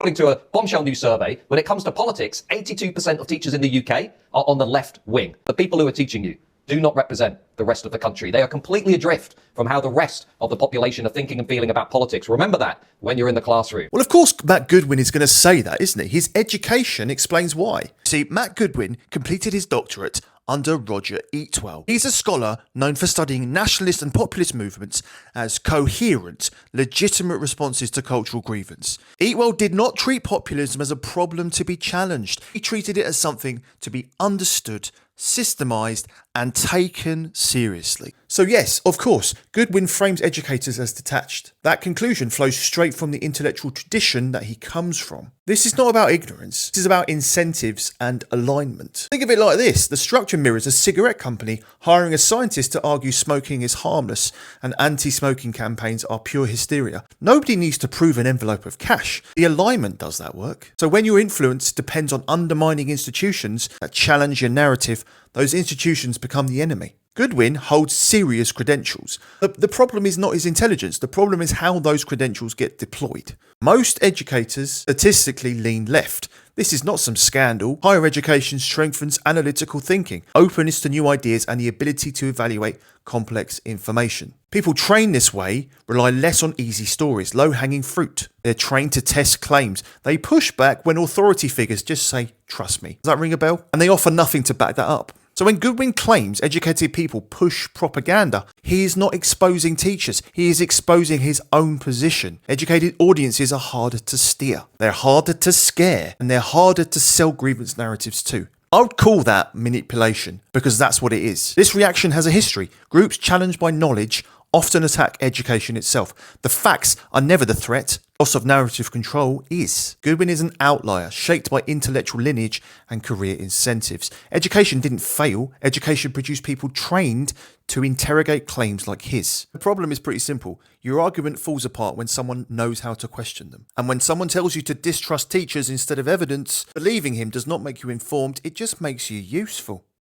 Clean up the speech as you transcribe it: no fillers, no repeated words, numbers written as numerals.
According to a bombshell new survey, when it comes to politics, 82% of teachers in the UK are on the left wing. The people who are teaching you do not represent the rest of the country. They are completely adrift from how the rest of the population are thinking and feeling about politics. Remember that when you're in the classroom. Well, of course, Matt Goodwin is going to say that, isn't he? His education explains why. See, Matt Goodwin completed his doctorate under Roger Eatwell. He's a scholar known for studying nationalist and populist movements as coherent, legitimate responses to cultural grievance. Eatwell did not treat populism as a problem to be challenged. He treated it as something to be understood, systemised and taken seriously. So yes, of course, Goodwin frames educators as detached. That conclusion flows straight from the intellectual tradition that he comes from. This is not about ignorance, this is about incentives and alignment. Think of it like this: the structure mirrors a cigarette company hiring a scientist to argue smoking is harmless and anti-smoking campaigns are pure hysteria. Nobody needs to prove an envelope of cash. The alignment does that work. So when your influence depends on undermining institutions that challenge your narrative, those institutions become the enemy. Goodwin holds serious credentials. The problem is not his intelligence, the problem is how those credentials get deployed. Most educators statistically lean left. This is not some scandal. Higher education strengthens analytical thinking, openness to new ideas and the ability to evaluate complex information. People trained this way rely less on easy stories, low-hanging fruit. They're trained to test claims. They push back when authority figures just say, "Trust me." Does that ring a bell? And they offer nothing to back that up. So when Goodwin claims educated people push propaganda, he is not exposing teachers, he is exposing his own position. Educated audiences are harder to steer, they're harder to scare, and they're harder to sell grievance narratives to. I would call that manipulation, because that's what it is. This reaction has a history. Groups challenged by knowledge often attack education itself. The facts are never the threat. Loss of narrative control is. Goodwin is an outlier, shaped by intellectual lineage and career incentives. Education didn't fail. Education produced people trained to interrogate claims like his. The problem is pretty simple. Your argument falls apart when someone knows how to question them. And when someone tells you to distrust teachers instead of evidence, believing him does not make you informed, it just makes you useful.